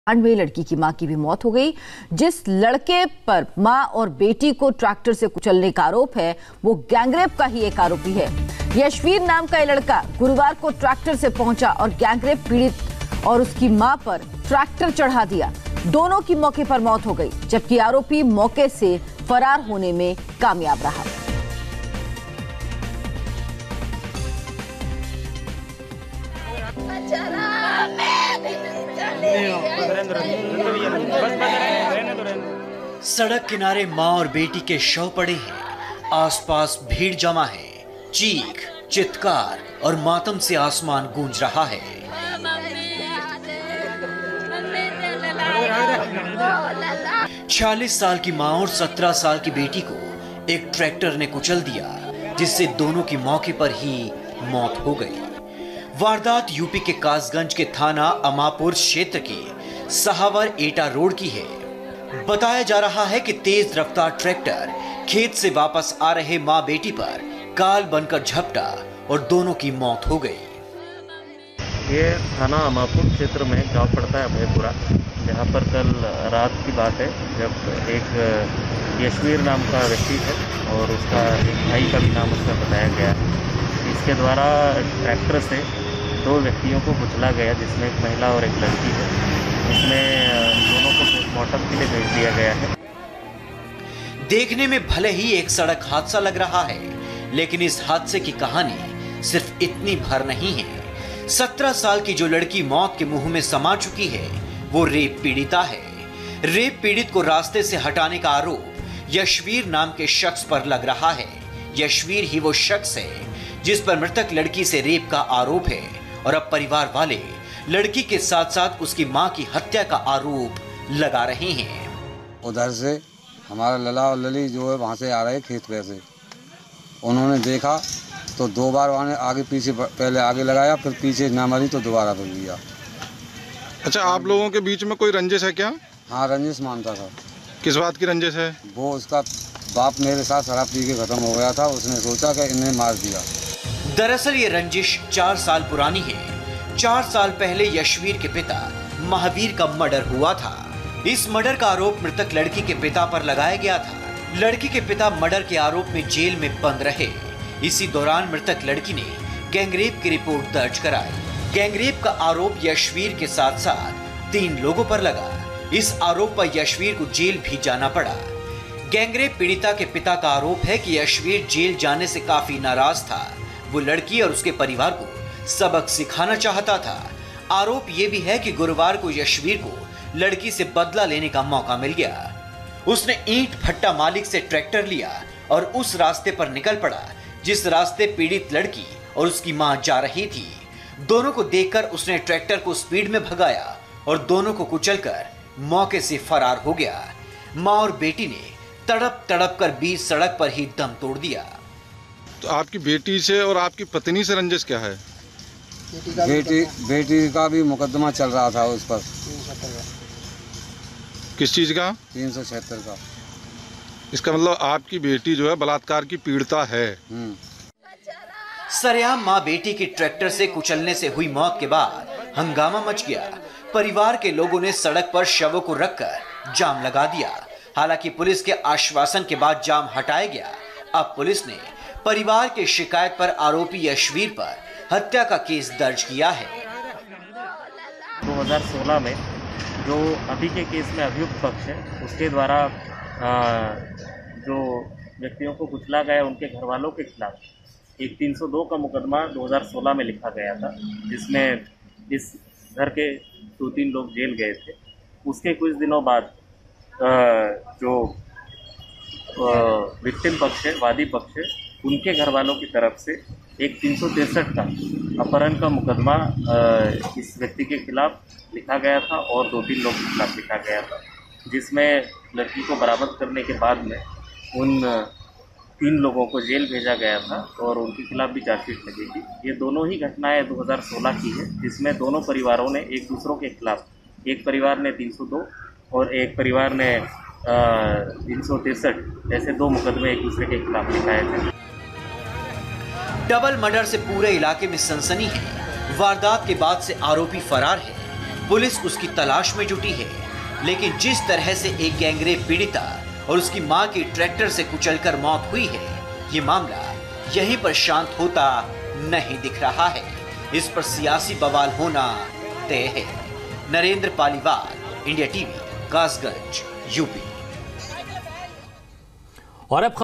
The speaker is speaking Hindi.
में लड़की की मां की भी मौत हो गई। जिस लड़के पर मां और बेटी को ट्रैक्टर से कुचलने का आरोप है वो गैंगरेप का ही एक आरोपी है। यशवीर नाम का यह लड़का गुरुवार को ट्रैक्टर से पहुंचा और गैंगरेप पीड़ित और उसकी मां पर ट्रैक्टर चढ़ा दिया। दोनों की मौके पर मौत हो गई, जबकि आरोपी मौके से फरार होने में कामयाब रहा। सड़क किनारे मां और बेटी के शव पड़े हैं। आसपास भीड़ जमा है। चीख, चित्कार और मातम से आसमान गूंज रहा है। 46 साल की मां और 17 साल की बेटी को एक ट्रैक्टर ने कुचल दिया, जिससे दोनों की मौके पर ही मौत हो गई। वारदात यूपी के कासगंज के थाना अमापुर क्षेत्र के सहावर एटा रोड की है। बताया जा रहा है कि तेज रफ्तार ट्रैक्टर खेत से वापस आ रहे मां बेटी पर काल बनकर झपटा और दोनों की मौत हो गई। ये थाना अमापुर क्षेत्र में गांव पड़ता है अभयपुरा, जहां पर कल रात की बात है जब एक यशवीर नाम का व्यक्ति है और उसका एक भाई का भी नाम उसका बताया गया है। इसके द्वारा ट्रैक्टर से दो व्यक्तियों को कुचला गया, जिसमें एक महिला और एक लड़की है। इसमें दोनों को पोस्टमार्टम के लिए भेज दिया गया है। देखने में भले ही एक सड़क हादसा लग रहा है, लेकिन इस हादसे की कहानी सिर्फ इतनी भर नहीं है। 17 साल की जो लड़की मौत के मुंह में समा चुकी है वो रेप पीड़िता है। रेप पीड़ित को रास्ते से हटाने का आरोप यशवीर नाम के शख्स पर लग रहा है। यशवीर ही वो शख्स है जिस पर मृतक लड़की से रेप का आरोप है और अब परिवार वाले लड़की के साथ साथ उसकी मां की हत्या का आरोप लगा रहे हैं। उधर से हमारा लला और लली जो है वहाँ से आ रहे खेत पे से, उन्होंने देखा तो दो बार वहाँ आगे पीछे, पहले आगे लगाया फिर पीछे ना मरी तो दोबारा रोक लिया। अच्छा, आप लोगों के बीच में कोई रंजिश है क्या? हाँ, रंजिश मानता था। किस बात की रंजिश है? वो उसका बाप मेरे साथ शराब पी के खत्म हो गया था, उसने सोचा कि इन्हें मार दिया। दरअसल ये रंजिश 4 साल पुरानी है। 4 साल पहले यशवीर के पिता महावीर का मर्डर हुआ था। इस मर्डर का आरोप मृतक लड़की के पिता पर लगाया गया था। लड़की के पिता मर्डर के आरोप में जेल में बंद रहे। इसी दौरान मृतक लड़की ने गैंगरेप की रिपोर्ट दर्ज कराई। गैंगरेप का आरोप यशवीर के साथ साथ 3 लोगों पर लगा। इस आरोप पर यशवीर को जेल भी जाना पड़ा। गैंगरेप पीड़िता के पिता का आरोप है कि यशवीर जेल जाने से काफी नाराज था। वो लड़की और उसके परिवार को सबक सिखाना चाहता था। आरोप ये भी है कि गुरुवार को यशवीर को लड़की से बदला लेने का मौका मिल गया। उसने ईंट भट्टा मालिक से ट्रैक्टर लिया और उस रास्ते पर निकल पड़ा जिस रास्ते पीड़ित लड़की और उसकी मां जा रही थी। दोनों को देखकर उसने ट्रैक्टर को स्पीड में भगाया और दोनों को कुचलकर मौके से फरार हो गया। मां और बेटी ने तड़प तड़प कर बीच सड़क पर ही दम तोड़ दिया। तो आपकी बेटी से और आपकी पत्नी से रंजिश क्या है? बेटी का भी मुकदमा चल रहा था उस पर। किस चीज का? 376 का। इसका मतलब आपकी बेटी जो है बलात्कार की पीड़िता है। सरेआम मां बेटी की ट्रैक्टर से कुचलने से हुई मौत के बाद हंगामा मच गया। परिवार के लोगों ने सड़क पर शवों को रखकर जाम लगा दिया। हालांकि पुलिस के आश्वासन के बाद जाम हटाया गया। अब पुलिस ने परिवार के शिकायत पर आरोपी यशवीर पर हत्या का केस दर्ज किया है। 2016 में जो अभी के केस में अभियुक्त पक्ष है उसके द्वारा जो व्यक्तियों को कुचला गया उनके घर वालों के खिलाफ एक 302 का मुकदमा 2016 में लिखा गया था, जिसमें इस घर के 2-3 लोग जेल गए थे। उसके कुछ दिनों बाद जो विक्टिम पक्ष है, वादी पक्ष है, उनके घर वालों की तरफ से एक 363 का अपहरण का मुकदमा इस व्यक्ति के खिलाफ लिखा गया था और 2-3 लोगों के खिलाफ लिखा गया था, जिसमें लड़की को बरामद करने के बाद में उन 3 लोगों को जेल भेजा गया था और उनके खिलाफ भी चार्जशीट लगेगी। ये दोनों ही घटनाएं 2016 की है, जिसमें दोनों परिवारों ने एक दूसरों के खिलाफ, एक परिवार ने 302 और एक परिवार ने 363 ऐसे 2 मुकदमे एक दूसरे के खिलाफ लिखाए थे। डबल मर्डर से पूरे इलाके में सनसनी है। वारदात के बाद से आरोपी फरार है। पुलिस उसकी तलाश में जुटी है, लेकिन जिस तरह से एक गैंगरेप पीड़िता और उसकी मां की ट्रैक्टर से कुचलकर मौत हुई है, ये मामला यहीं पर शांत होता नहीं दिख रहा है। इस पर सियासी बवाल होना तय है। Narendra Paliwal, India TV, Kasganj, UP. और अब